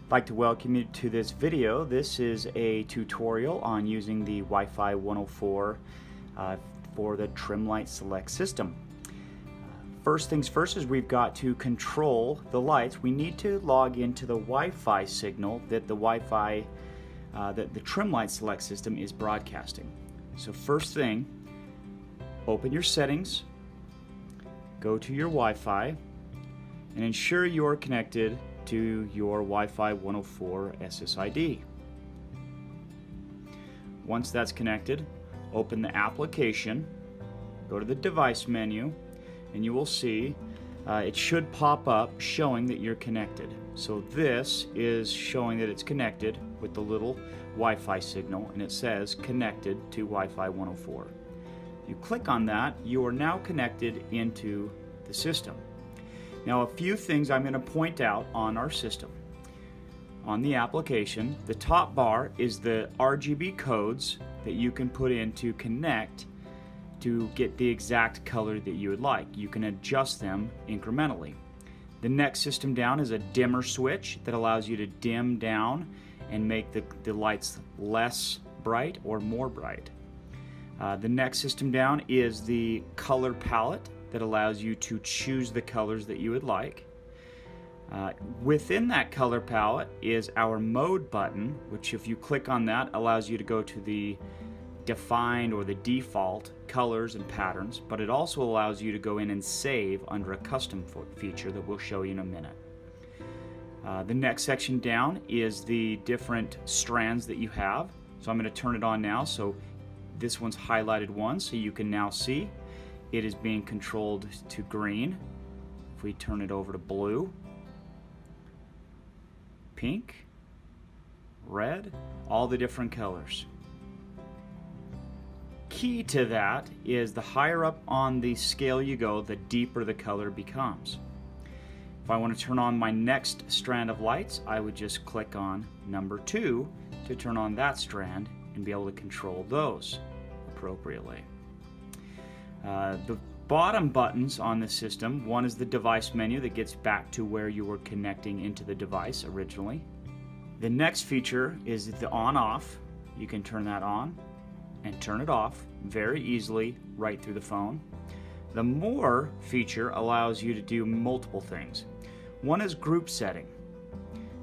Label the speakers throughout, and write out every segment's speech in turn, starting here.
Speaker 1: I'd like to welcome you to this video. This is a tutorial on using the Wi-Fi 104 for the Trimlight Select system. First things first is we've got to control the lights. We need to log into the Wi-Fi signal that the Trimlight Select system is broadcasting. So first thing, open your settings, go to your Wi-Fi, and ensure you're connected to your Wi-Fi 104 SSID. Once that's connected, open the application, go to the device menu, and you will see it should pop up showing that you're connected. So this is showing that it's connected with the little Wi-Fi signal, and it says connected to Wi-Fi 104. If you click on that, you are now connected into the system. Now, a few things I'm going to point out on our system. On the application, the top bar is the RGB codes that you can put in to connect to get the exact color that you would like. You can adjust them incrementally. The next system down is a dimmer switch that allows you to dim down and make the lights less bright or more bright. The next system down is the color palette that allows you to choose the colors that you would like. Within that color palette is our mode button, which if you click on that allows you to go to the defined or the default colors and patterns, but it also allows you to go in and save under a custom feature that we'll show you in a minute. The next section down is the different strands that you have. So I'm going to turn it on now. So this one's highlighted one, so you can now see it is being controlled to green. If we turn it over to blue, pink, red, all the different colors. Key to that is the higher up on the scale you go, the deeper the color becomes. If I want to turn on my next strand of lights, I would just click on number 2 to turn on that strand and be able to control those appropriately. The bottom buttons on the system, one is the device menu that gets back to where you were connecting into the device originally. The next feature is the on-off. You can turn that on and turn it off very easily right through the phone. The more feature allows you to do multiple things. One is group setting.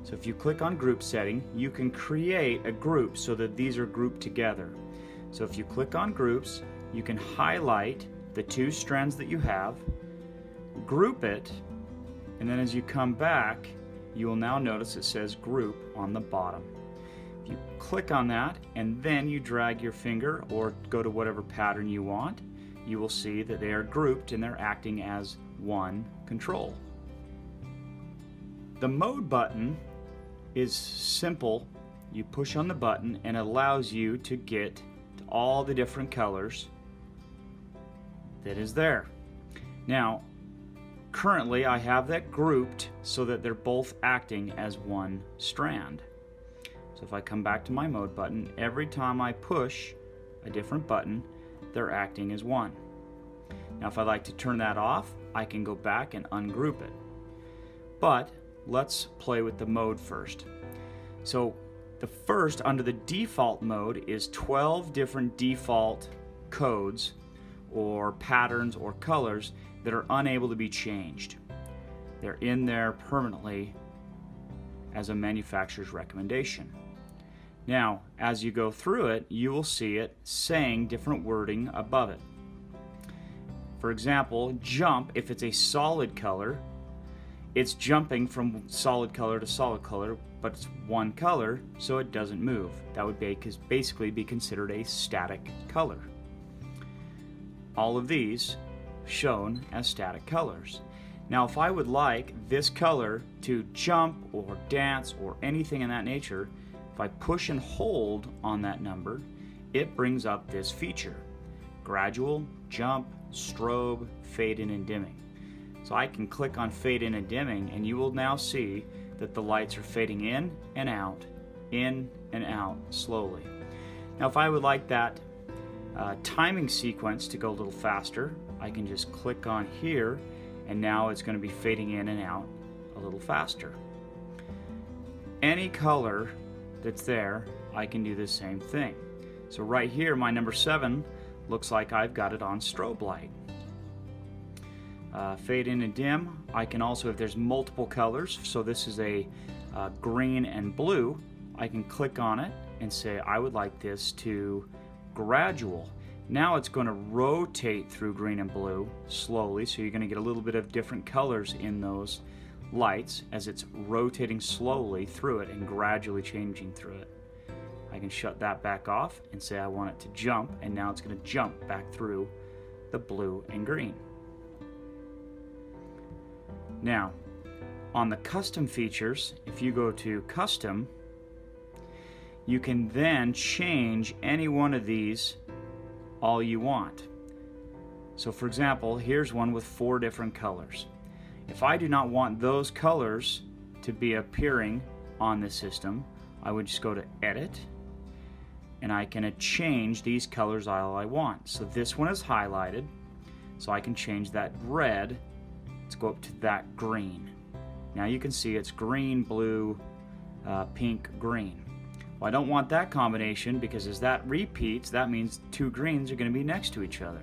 Speaker 1: So if you click on group setting, you can create a group so that these are grouped together. So if you click on groups, you can highlight the 2 strands that you have, group it, and then as you come back, you will now notice it says group on the bottom. If you click on that and then you drag your finger or go to whatever pattern you want, you will see that they are grouped and they're acting as one control. The mode button is simple. You push on the button and it allows you to get to all the different colors that is there. Now, currently I have that grouped so that they're both acting as one strand. So if I come back to my mode button, every time I push a different button, they're acting as one. Now if I'd like to turn that off, I can go back and ungroup it. But let's play with the mode first. So the first, under the default mode, is 12 different default codes or patterns or colors that are unable to be changed. They're in there permanently as a manufacturer's recommendation. Now, as you go through it, you will see it saying different wording above it. For example, jump, if it's a solid color, it's jumping from solid color to solid color, but it's one color, so it doesn't move. That would basically be considered a static color. All of these shown as static colors. Now if I would like this color to jump or dance or anything in that nature, if I push and hold on that number, it brings up this feature: gradual, jump, strobe, fade in and dimming. So I can click on fade in and dimming and you will now see that the lights are fading in and out slowly. Now if I would like that timing sequence to go a little faster, I can just click on here and now it's going to be fading in and out a little faster. any color that's there, I can do the same thing. So right here, my number 7 looks like I've got it on strobe light. Fade in and dim. I can also, if there's multiple colors, so this is a green and blue, I can click on it and say I would like this to gradual. Now it's going to rotate through green and blue slowly, so you're going to get a little bit of different colors in those lights as it's rotating slowly through it and gradually changing through it. I can shut that back off and say I want it to jump, and now it's going to jump back through the blue and green. Now, on the custom features, if you go to custom, you can then change any one of these all you want. So for example, here's one with 4 different colors. If I do not want those colors to be appearing on the system, I would just go to edit, and I can change these colors all I want. So this one is highlighted, so I can change that red. Let's go up to that green. Now you can see it's green, blue, pink, green. Well, I don't want that combination, because as that repeats, that means 2 greens are going to be next to each other.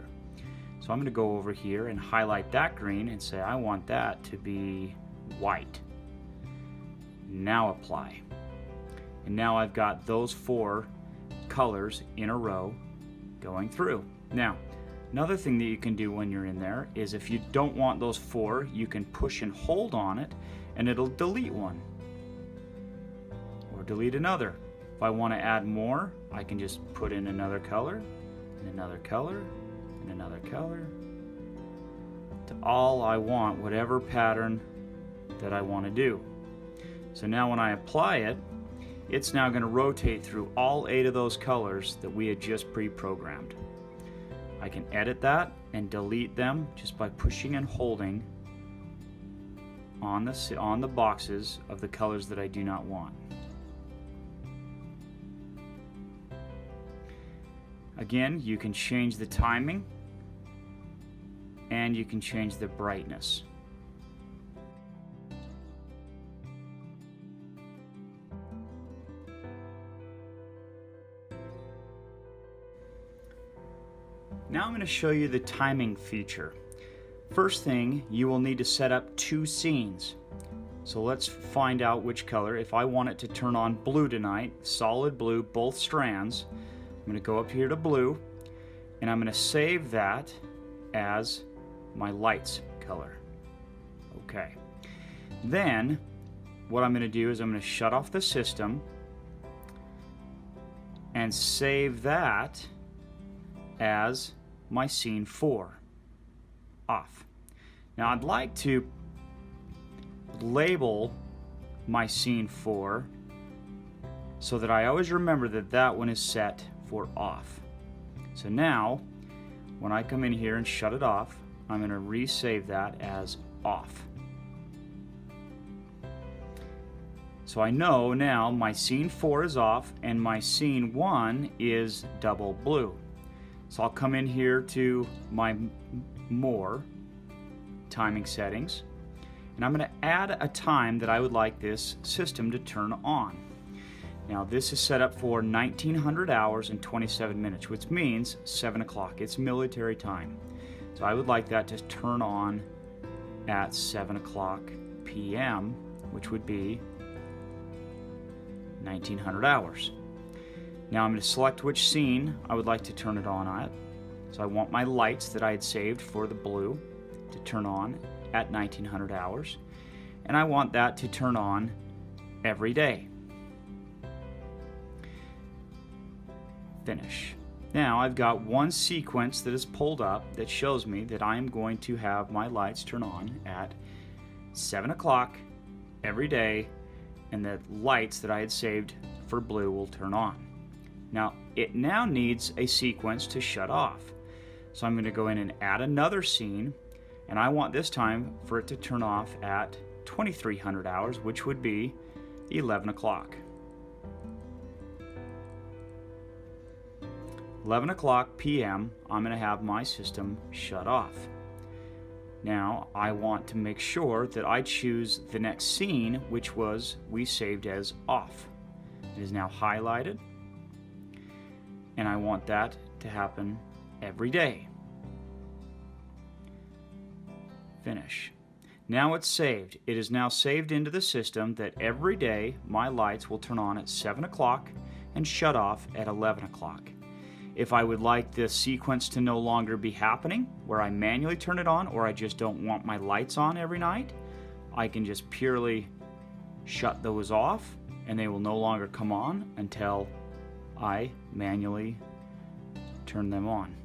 Speaker 1: So I'm going to go over here and highlight that green and say I want that to be white. Now apply. And now I've got those 4 colors in a row going through. Now, another thing that you can do when you're in there is if you don't want those 4, you can push and hold on it and it'll delete one or delete another. If I want to add more, I can just put in another color and another color and another color to all I want, whatever pattern that I want to do. So now when I apply it, it's now going to rotate through all 8 of those colors that we had just pre-programmed. I can edit that and delete them just by pushing and holding on the boxes of the colors that I do not want. Again, you can change the timing and you can change the brightness. Now I'm going to show you the timing feature. First thing, you will need to set up 2 scenes. So let's find out which color. If I want it to turn on blue tonight, solid blue, both strands, I'm going to go up here to blue, and I'm going to save that as my lights color. Okay. Then what I'm going to do is I'm going to shut off the system and save that as my scene 4 off. Now I'd like to label my scene 4 so that I always remember that that one is set for off. So now when I come in here and shut it off, I'm going to resave that as off. So I know now my scene 4 is off and my scene 1 is double blue. So I'll come in here to my more timing settings, and I'm going to add a time that I would like this system to turn on. Now this is set up for 1900 hours and 27 minutes, which means 7 o'clock. It's military time. So I would like that to turn on at 7 o'clock p.m., which would be 1900 hours. Now I'm going to select which scene I would like to turn it on at. So I want my lights that I had saved for the blue to turn on at 1900 hours. And I want that to turn on every day. Finish. Now I've got one sequence that is pulled up that shows me that I am going to have my lights turn on at 7 o'clock every day, and the lights that I had saved for blue will turn on. Now it now needs a sequence to shut off. So I'm going to go in and add another scene, and I want this time for it to turn off at 2300 hours, which would be 11 o'clock. 11 o'clock p.m. I'm going to have my system shut off. Now I want to make sure that I choose the next scene, which we saved as off. It is now highlighted, and I want that to happen every day. Finish. Now it's saved. It is now saved into the system that every day my lights will turn on at 7 o'clock and shut off at 11 o'clock. If I would like this sequence to no longer be happening, where I manually turn it on, or I just don't want my lights on every night, I can just purely shut those off, and they will no longer come on until I manually turn them on.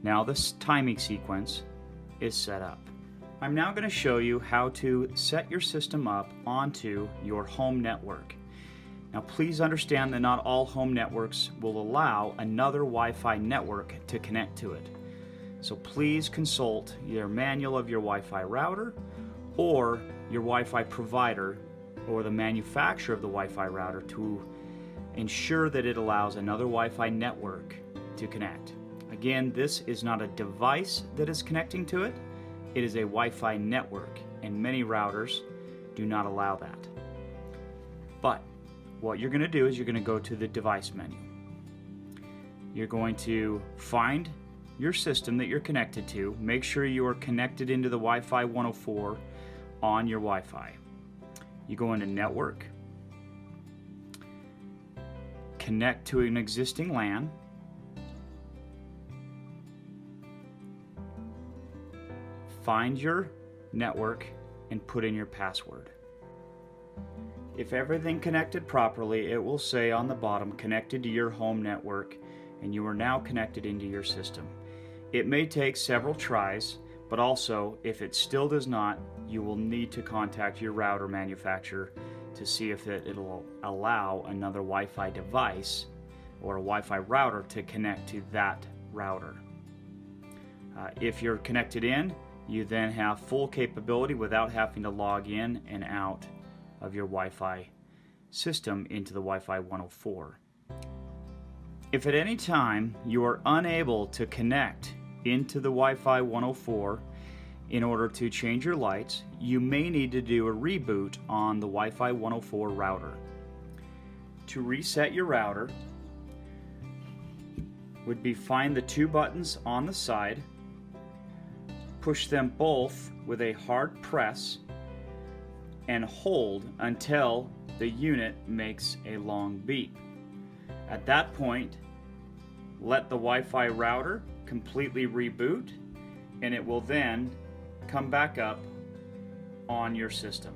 Speaker 1: Now this timing sequence is set up. I'm now going to show you how to set your system up onto your home network. Now please understand that not all home networks will allow another Wi-Fi network to connect to it. So please consult your manual of your Wi-Fi router or your Wi-Fi provider or the manufacturer of the Wi-Fi router to ensure that it allows another Wi-Fi network to connect. Again, this is not a device that is connecting to it. It is a Wi-Fi network, and many routers do not allow that. But what you're going to do is you're going to go to the device menu. You're going to find your system that you're connected to. Make sure you are connected into the Wi-Fi 104 on your Wi-Fi. You go into Network, connect to an existing LAN, find your network and put in your password. If everything connected properly, it will say on the bottom, connected to your home network, and you are now connected into your system. It may take several tries, but also, if it still does not, you will need to contact your router manufacturer to see if it'll allow another Wi-Fi device or a Wi-Fi router to connect to that router. If you're connected in, you then have full capability without having to log in and out of your Wi-Fi system into the Wi-Fi 104. If at any time you are unable to connect into the Wi-Fi 104 in order to change your lights, you may need to do a reboot on the Wi-Fi 104 router. To reset your router would be find the two buttons on the side, push them both with a hard press, and hold until the unit makes a long beep. At that point, let the Wi-Fi router completely reboot, and it will then come back up on your system.